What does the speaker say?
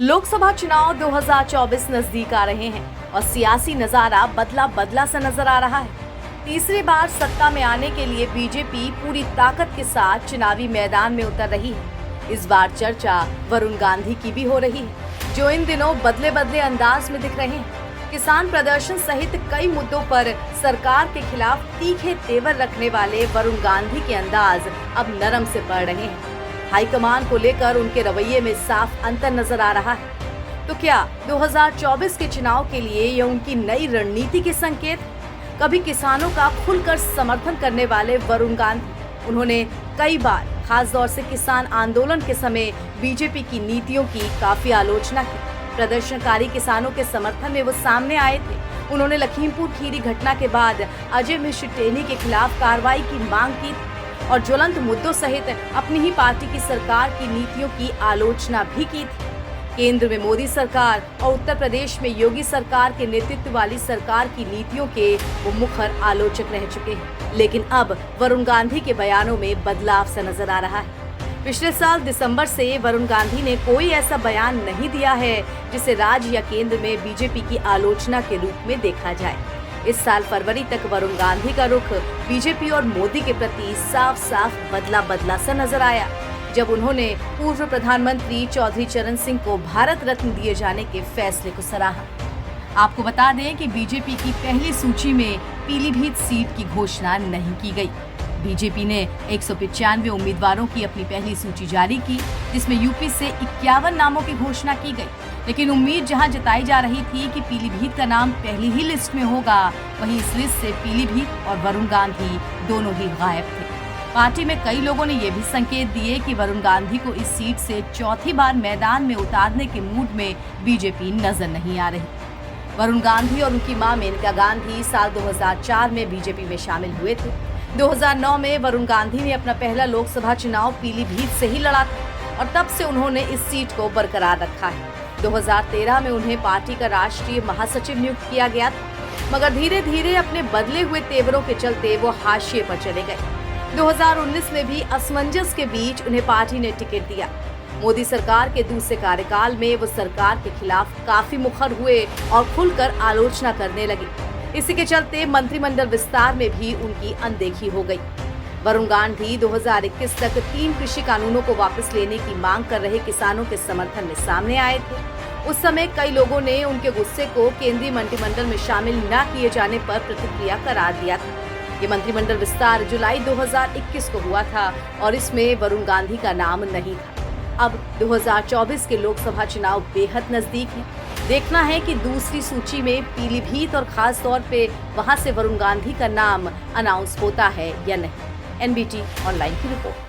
लोकसभा चुनाव 2024 नजदीक आ रहे हैं और सियासी नजारा बदला बदला सा नजर आ रहा है। तीसरी बार सत्ता में आने के लिए बीजेपी पूरी ताकत के साथ चुनावी मैदान में उतर रही है। इस बार चर्चा वरुण गांधी की भी हो रही है, जो इन दिनों बदले बदले अंदाज में दिख रहे हैं। किसान प्रदर्शन सहित कई मुद्दों पर सरकार के खिलाफ तीखे तेवर रखने वाले वरुण गांधी के अंदाज अब नरम से पड़ रहे हैं। हाईकमान को लेकर उनके रवैये में साफ अंतर नजर आ रहा है। तो क्या 2024 के चुनाव के लिए ये उनकी नई रणनीति के संकेत? कभी किसानों का खुलकर समर्थन करने वाले वरुण गांधी, उन्होंने कई बार खास तौर से किसान आंदोलन के समय बीजेपी की नीतियों की काफी आलोचना की। प्रदर्शनकारी किसानों के समर्थन में वो सामने आए थे। उन्होंने लखीमपुर खीरी घटना के बाद अजय मिश्र टेनी के खिलाफ कार्रवाई की मांग की और ज्वलंत मुद्दों सहित अपनी ही पार्टी की सरकार की नीतियों की आलोचना भी की थी। केंद्र में मोदी सरकार और उत्तर प्रदेश में योगी सरकार के नेतृत्व वाली सरकार की नीतियों के वो मुखर आलोचक रह चुके हैं। लेकिन अब वरुण गांधी के बयानों में बदलाव सा नजर आ रहा है। पिछले साल दिसंबर से वरुण गांधी ने कोई ऐसा बयान नहीं दिया है जिसे राज्य या केंद्र में बीजेपी की आलोचना के रूप में देखा जाए। इस साल फरवरी तक वरुण गांधी का रुख बीजेपी और मोदी के प्रति साफ साफ बदला बदला सा नजर आया, जब उन्होंने पूर्व प्रधानमंत्री चौधरी चरण सिंह को भारत रत्न दिए जाने के फैसले को सराहा। आपको बता दें कि बीजेपी की पहली सूची में पीलीभीत सीट की घोषणा नहीं की गई। बीजेपी ने 195 उम्मीदवारों की अपनी पहली सूची जारी की, जिसमें यूपी से 51 नामों की घोषणा की गई। लेकिन उम्मीद जहां जताई जा रही थी कि पीलीभीत का नाम पहली ही लिस्ट में होगा, वहीं इस लिस्ट से पीलीभीत और वरुण गांधी दोनों ही गायब थे। पार्टी में कई लोगों ने ये भी संकेत दिए कि वरुण गांधी को इस सीट से चौथी बार मैदान में उतारने के मूड में बीजेपी नजर नहीं आ रही। वरुण गांधी और उनकी मां मेनका गांधी साल 2004 में बीजेपी में शामिल हुए थे। 2009 में वरुण गांधी ने अपना पहला लोकसभा चुनाव पीलीभीत से ही लड़ा था और तब से उन्होंने इस सीट को बरकरार रखा है। 2013 में उन्हें पार्टी का राष्ट्रीय महासचिव नियुक्त किया गया था, मगर धीरे धीरे अपने बदले हुए तेवरों के चलते वो हाशिए पर चले गए। 2019 में भी असमंजस के बीच उन्हें पार्टी ने टिकट दिया। मोदी सरकार के दूसरे कार्यकाल में वो सरकार के खिलाफ काफी मुखर हुए और खुलकर आलोचना करने लगे। इसी के चलते मंत्रिमंडल विस्तार में भी उनकी अनदेखी हो गई। वरुण गांधी 2021 तक 3 कृषि कानूनों को वापस लेने की मांग कर रहे किसानों के समर्थन में सामने आए थे। उस समय कई लोगों ने उनके गुस्से को केंद्रीय मंत्रिमंडल में शामिल न किए जाने पर प्रतिक्रिया करार दिया था। ये मंत्रिमंडल विस्तार जुलाई 2021 को हुआ था और इसमें वरुण गांधी का नाम नहीं था। अब 2024 के लोकसभा चुनाव बेहद नजदीक है। देखना है कि दूसरी सूची में पीलीभीत और खास तौर पे वहां से वरुण गांधी का नाम अनाउंस होता है या नहीं। एनबीटी ऑनलाइन की रिपोर्ट।